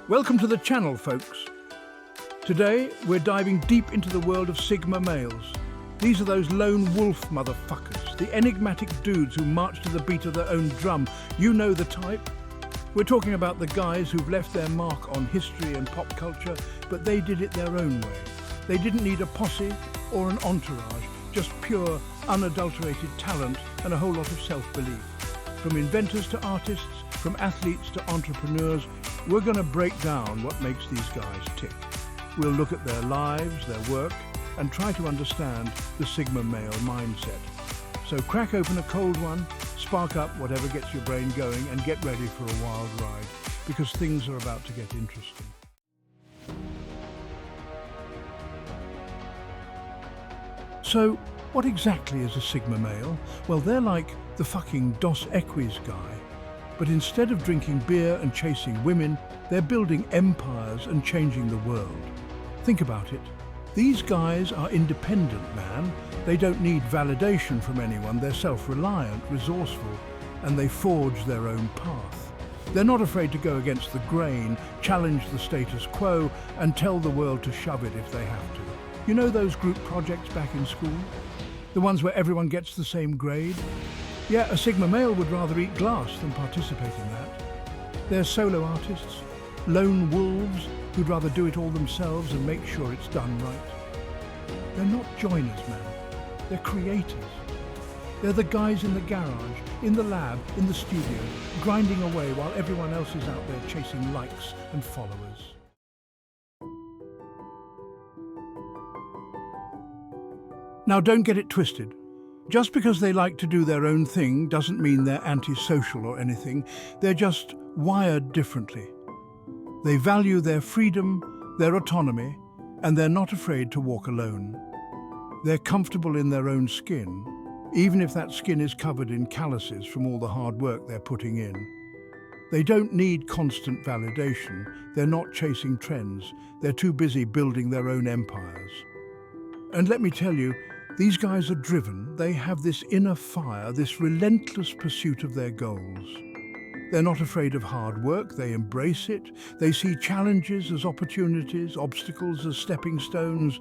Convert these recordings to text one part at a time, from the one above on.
Welcome to the channel, folks. Today, we're diving deep into the world of Sigma males. These are those lone wolf motherfuckers, the enigmatic dudes who march to the beat of their own drum. You know the type. We're talking about the guys who've left their mark on history and pop culture, but they did it their own way. They didn't need a posse or an entourage, just pure, unadulterated talent and a whole lot of self-belief. From inventors to artists, from athletes to entrepreneurs, we're going to break down what makes these guys tick. We'll look at their lives, their work, and try to understand the Sigma male mindset. So crack open a cold one, spark up whatever gets your brain going, and get ready for a wild ride, because things are about to get interesting. So, what exactly is a Sigma male? Well, they're like the fucking Dos Equis guy. But instead of drinking beer and chasing women, they're building empires and changing the world. Think about it. These guys are independent, man. They don't need validation from anyone. They're self-reliant, resourceful, and they forge their own path. They're not afraid to go against the grain, challenge the status quo, and tell the world to shove it if they have to. You know those group projects back in school? The ones where everyone gets the same grade? Yeah, a Sigma male would rather eat glass than participate in that. They're solo artists, lone wolves who'd rather do it all themselves and make sure it's done right. They're not joiners, man. They're creators. They're the guys in the garage, in the lab, in the studio, grinding away while everyone else is out there chasing likes and followers. Now, don't get it twisted. Just because they like to do their own thing doesn't mean they're antisocial or anything. They're just wired differently. They value their freedom, their autonomy, and they're not afraid to walk alone. They're comfortable in their own skin, even if that skin is covered in calluses from all the hard work they're putting in. They don't need constant validation. They're not chasing trends. They're too busy building their own empires. And let me tell you, these guys are driven. They have this inner fire, this relentless pursuit of their goals. They're not afraid of hard work. They embrace it. They see challenges as opportunities, obstacles as stepping stones.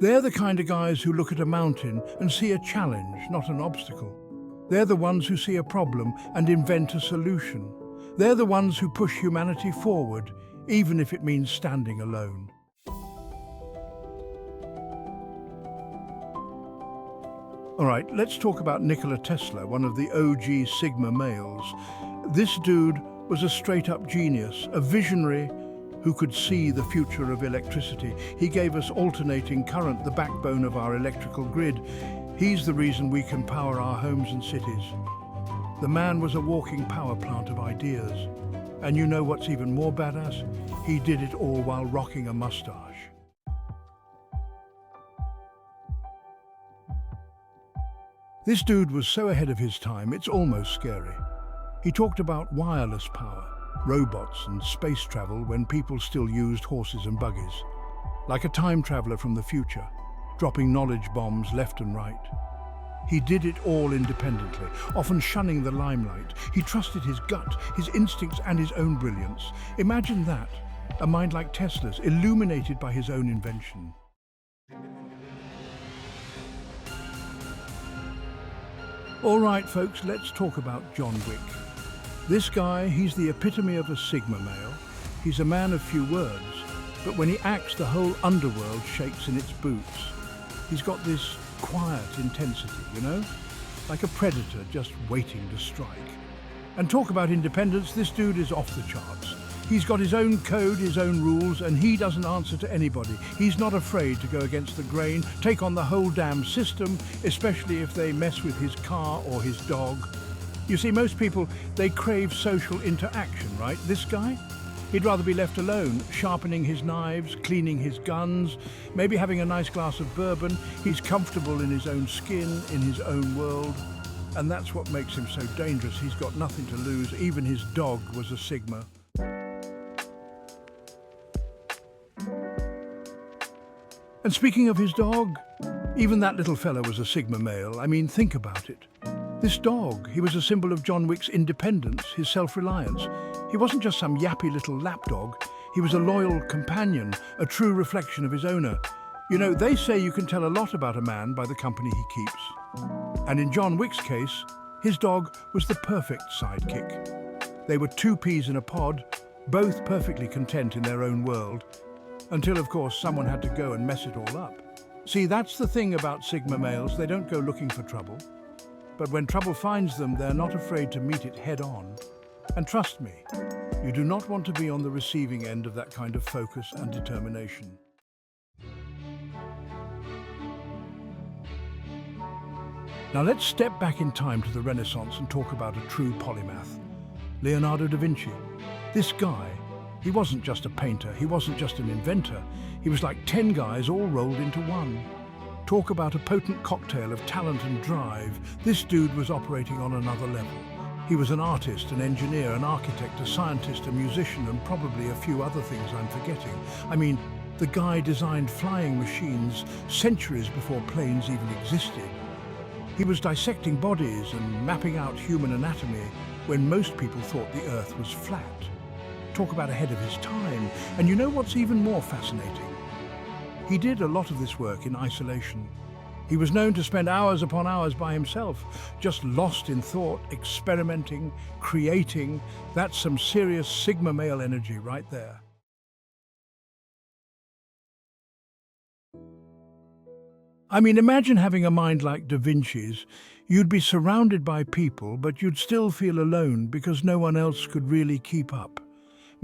They're the kind of guys who look at a mountain and see a challenge, not an obstacle. They're the ones who see a problem and invent a solution. They're the ones who push humanity forward, even if it means standing alone. All right, let's talk about Nikola Tesla, one of the OG Sigma males. This dude was a straight-up genius, a visionary who could see the future of electricity. He gave us alternating current, the backbone of our electrical grid. He's the reason we can power our homes and cities. The man was a walking power plant of ideas. And you know what's even more badass? He did it all while rocking a mustache. This dude was so ahead of his time, it's almost scary. He talked about wireless power, robots and space travel when people still used horses and buggies. Like a time traveler from the future, dropping knowledge bombs left and right. He did it all independently, often shunning the limelight. He trusted his gut, his instincts and his own brilliance. Imagine that, a mind like Tesla's, illuminated by his own invention. All right, folks, let's talk about John Wick. This guy, he's the epitome of a Sigma male. He's a man of few words, but when he acts, the whole underworld shakes in its boots. He's got this quiet intensity, you know? Like a predator just waiting to strike. And talk about independence, this dude is off the charts. He's got his own code, his own rules, and he doesn't answer to anybody. He's not afraid to go against the grain, take on the whole damn system, especially if they mess with his car or his dog. You see, most people, they crave social interaction, right? This guy? He'd rather be left alone, sharpening his knives, cleaning his guns, maybe having a nice glass of bourbon. He's comfortable in his own skin, in his own world. And that's what makes him so dangerous. He's got nothing to lose. Even his dog was a Sigma. And speaking of his dog, even that little fella was a Sigma male. I mean, think about it. This dog, he was a symbol of John Wick's independence, his self-reliance. He wasn't just some yappy little lapdog. He was a loyal companion, a true reflection of his owner. You know, they say you can tell a lot about a man by the company he keeps. And in John Wick's case, his dog was the perfect sidekick. They were two peas in a pod, both perfectly content in their own world, until, of course, someone had to go and mess it all up. See, that's the thing about Sigma males, they don't go looking for trouble. But when trouble finds them, they're not afraid to meet it head on. And trust me, you do not want to be on the receiving end of that kind of focus and determination. Now let's step back in time to the Renaissance and talk about a true polymath, Leonardo da Vinci. This guy, he wasn't just a painter, he wasn't just an inventor, he was like 10 guys all rolled into one. Talk about a potent cocktail of talent and drive. This dude was operating on another level. He was an artist, an engineer, an architect, a scientist, a musician, and probably a few other things I'm forgetting. I mean, the guy designed flying machines centuries before planes even existed. He was dissecting bodies and mapping out human anatomy when most people thought the Earth was flat. Talk about ahead of his time. And you know what's even more fascinating? He did a lot of this work in isolation. He was known to spend hours upon hours by himself, just lost in thought, experimenting, creating. That's some serious Sigma male energy right there. I mean, imagine having a mind like Da Vinci's. You'd be surrounded by people, but you'd still feel alone because no one else could really keep up.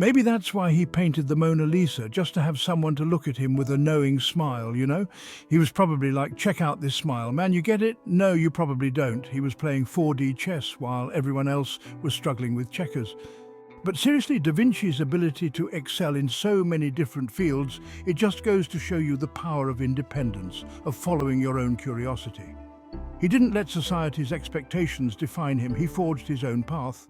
Maybe that's why he painted the Mona Lisa, just to have someone to look at him with a knowing smile, you know? He was probably like, check out this smile. Man, you get it? No, you probably don't. He was playing 4D chess while everyone else was struggling with checkers. But seriously, Da Vinci's ability to excel in so many different fields, it just goes to show you the power of independence, of following your own curiosity. He didn't let society's expectations define him. He forged his own path.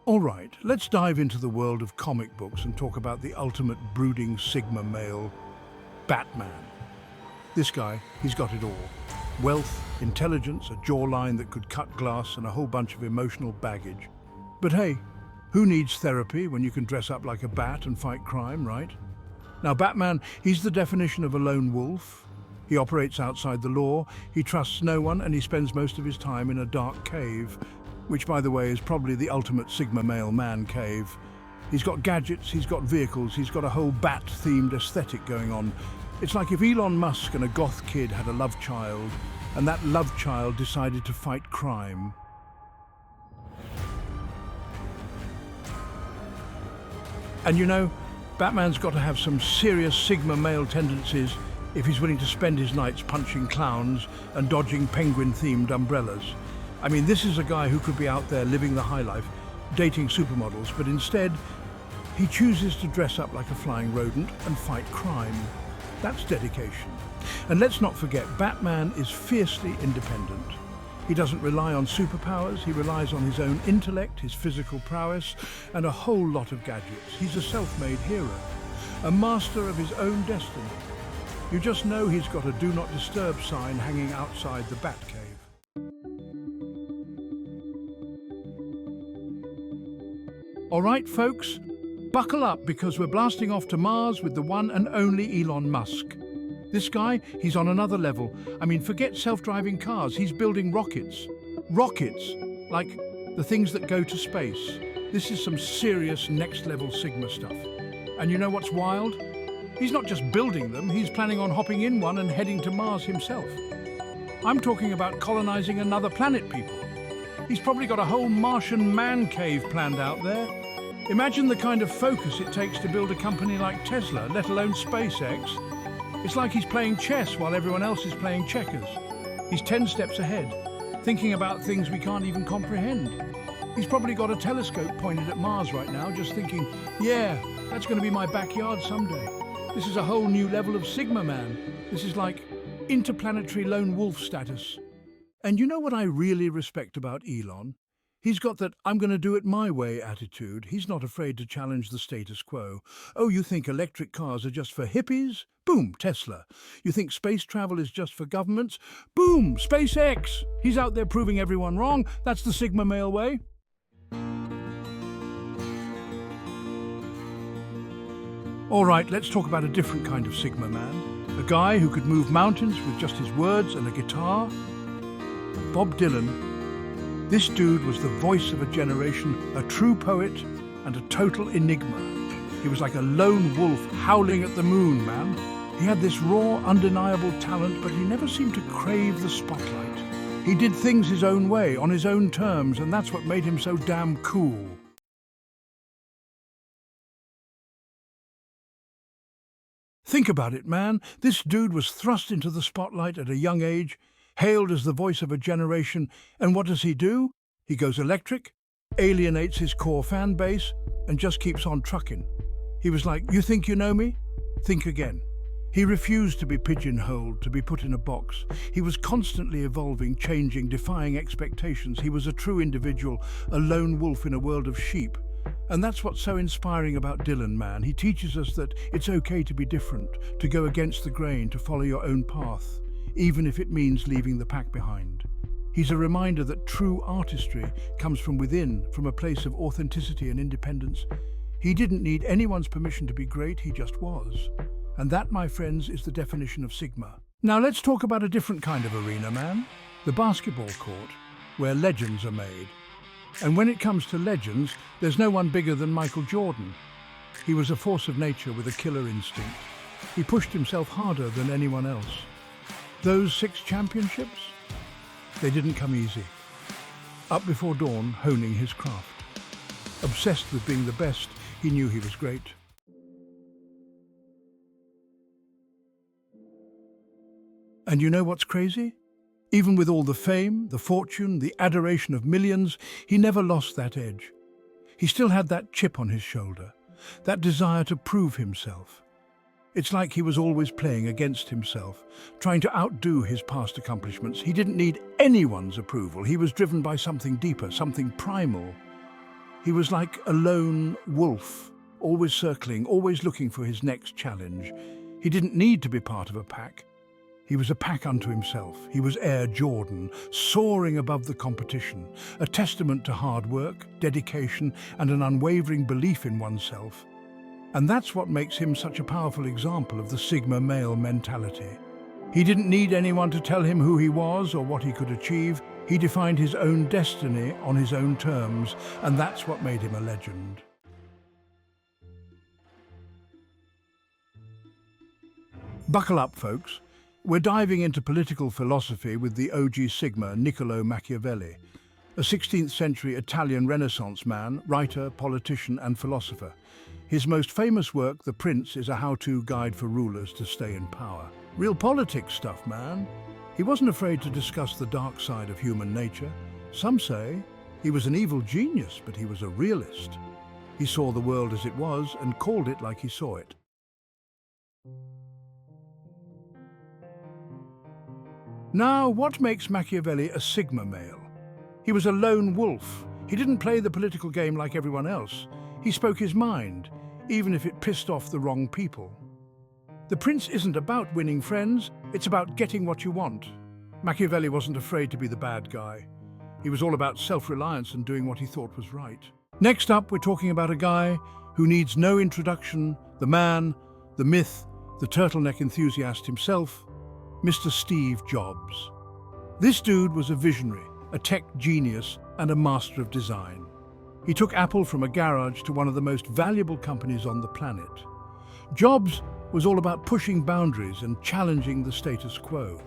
All right, let's dive into the world of comic books and talk about the ultimate brooding Sigma male, Batman. This guy, he's got it all. Wealth, intelligence, a jawline that could cut glass, and a whole bunch of emotional baggage. But hey, who needs therapy when you can dress up like a bat and fight crime, right? Now, Batman, he's the definition of a lone wolf. He operates outside the law, he trusts no one, and he spends most of his time in a dark cave, which, by the way, is probably the ultimate Sigma male man cave. He's got gadgets, he's got vehicles, he's got a whole bat-themed aesthetic going on. It's like if Elon Musk and a goth kid had a love child, and that love child decided to fight crime. And you know, Batman's got to have some serious Sigma male tendencies if he's willing to spend his nights punching clowns and dodging penguin-themed umbrellas. I mean, this is a guy who could be out there living the high life, dating supermodels, but instead, he chooses to dress up like a flying rodent and fight crime. That's dedication. And let's not forget, Batman is fiercely independent. He doesn't rely on superpowers, he relies on his own intellect, his physical prowess, and a whole lot of gadgets. He's a self-made hero, a master of his own destiny. You just know he's got a Do Not Disturb sign hanging outside the Batcave. All right, folks, buckle up because we're blasting off to Mars with the one and only Elon Musk. This guy, he's on another level. I mean, forget self-driving cars, he's building rockets. Rockets, like the things that go to space. This is some serious next-level Sigma stuff. And you know what's wild? He's not just building them, he's planning on hopping in one and heading to Mars himself. I'm talking about colonizing another planet, people. He's probably got a whole Martian man cave planned out there. Imagine the kind of focus it takes to build a company like Tesla, let alone SpaceX. It's like he's playing chess while everyone else is playing checkers. He's 10 steps ahead, thinking about things we can't even comprehend. He's probably got a telescope pointed at Mars right now, just thinking, yeah, that's going to be my backyard someday. This is a whole new level of Sigma man. This is like interplanetary lone wolf status. And you know what I really respect about Elon? He's got that I'm going to do it my way attitude. He's not afraid to challenge the status quo. Oh, you think electric cars are just for hippies? Boom, Tesla. You think space travel is just for governments? Boom, SpaceX. He's out there proving everyone wrong. That's the Sigma male way. All right, let's talk about a different kind of Sigma man. A guy who could move mountains with just his words and a guitar. Bob Dylan. This dude was the voice of a generation, a true poet and a total enigma. He was like a lone wolf howling at the moon, man. He had this raw, undeniable talent, but he never seemed to crave the spotlight. He did things his own way, on his own terms, and that's what made him so damn cool. Think about it, man. This dude was thrust into the spotlight at a young age, hailed as the voice of a generation, and what does he do? He goes electric, alienates his core fan base, and just keeps on trucking. He was like, you think you know me? Think again. He refused to be pigeonholed, to be put in a box. He was constantly evolving, changing, defying expectations. He was a true individual, a lone wolf in a world of sheep. And that's what's so inspiring about Dylan, man. He teaches us that it's okay to be different, to go against the grain, to follow your own path, even if it means leaving the pack behind. He's a reminder that true artistry comes from within, from a place of authenticity and independence. He didn't need anyone's permission to be great, he just was. And that, my friends, is the definition of Sigma. Now let's talk about a different kind of arena, man. The basketball court, where legends are made. And when it comes to legends, there's no one bigger than Michael Jordan. He was a force of nature with a killer instinct. He pushed himself harder than anyone else. Those 6 championships? They didn't come easy. Up before dawn, honing his craft. Obsessed with being the best, he knew he was great. And you know what's crazy? Even with all the fame, the fortune, the adoration of millions, he never lost that edge. He still had that chip on his shoulder, that desire to prove himself. It's like he was always playing against himself, trying to outdo his past accomplishments. He didn't need anyone's approval. He was driven by something deeper, something primal. He was like a lone wolf, always circling, always looking for his next challenge. He didn't need to be part of a pack. He was a pack unto himself. He was Air Jordan, soaring above the competition, a testament to hard work, dedication, and an unwavering belief in oneself. And that's what makes him such a powerful example of the Sigma male mentality. He didn't need anyone to tell him who he was or what he could achieve. He defined his own destiny on his own terms, and that's what made him a legend. Buckle up, folks. We're diving into political philosophy with the OG Sigma, Niccolo Machiavelli, a 16th century Italian Renaissance man, writer, politician and philosopher. His most famous work, The Prince, is a how-to guide for rulers to stay in power. Real politics stuff, man. He wasn't afraid to discuss the dark side of human nature. Some say he was an evil genius, but he was a realist. He saw the world as it was and called it like he saw it. Now, what makes Machiavelli a Sigma male? He was a lone wolf. He didn't play the political game like everyone else. He spoke his mind, even if it pissed off the wrong people. The Prince isn't about winning friends, it's about getting what you want. Machiavelli wasn't afraid to be the bad guy. He was all about self-reliance and doing what he thought was right. Next up, we're talking about a guy who needs no introduction, the man, the myth, the turtleneck enthusiast himself, Mr. Steve Jobs. This dude was a visionary, a tech genius, and a master of design. He took Apple from a garage to one of the most valuable companies on the planet. Jobs was all about pushing boundaries and challenging the status quo.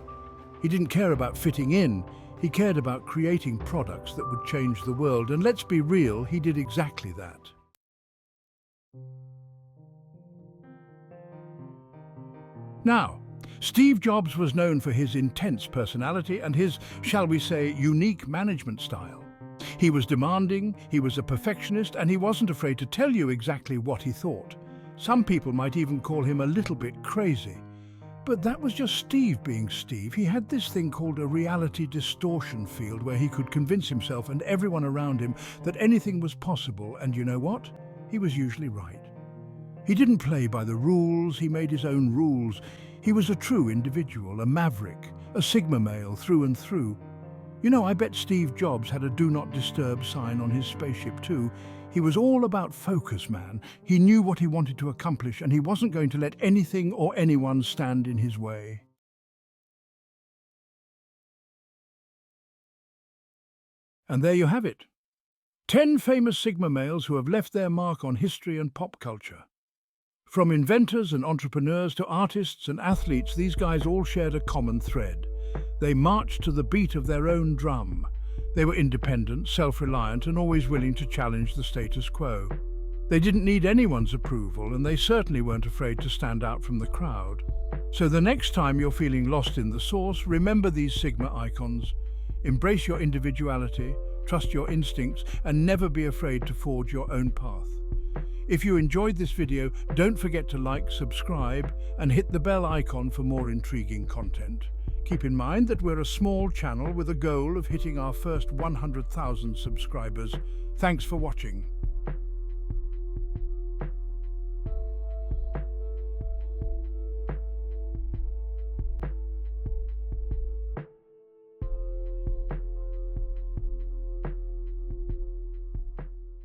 He didn't care about fitting in, he cared about creating products that would change the world, and let's be real, he did exactly that. Now, Steve Jobs was known for his intense personality and his, shall we say, unique management style. He was demanding, he was a perfectionist, and he wasn't afraid to tell you exactly what he thought. Some people might even call him a little bit crazy. But that was just Steve being Steve. He had this thing called a reality distortion field where he could convince himself and everyone around him that anything was possible, and you know what? He was usually right. He didn't play by the rules, he made his own rules. He was a true individual, a maverick, a Sigma male through and through. You know, I bet Steve Jobs had a Do Not Disturb sign on his spaceship too. He was all about focus, man. He knew what he wanted to accomplish, and he wasn't going to let anything or anyone stand in his way. And there you have it. 10 famous Sigma males who have left their mark on history and pop culture. From inventors and entrepreneurs to artists and athletes, these guys all shared a common thread. They marched to the beat of their own drum. They were independent, self-reliant, and always willing to challenge the status quo. They didn't need anyone's approval, and they certainly weren't afraid to stand out from the crowd. So the next time you're feeling lost in the sauce, remember these Sigma icons. Embrace your individuality, trust your instincts, and never be afraid to forge your own path. If you enjoyed this video, don't forget to like, subscribe, and hit the bell icon for more intriguing content. Keep in mind that we're a small channel with a goal of hitting our first 100,000 subscribers. Thanks for watching.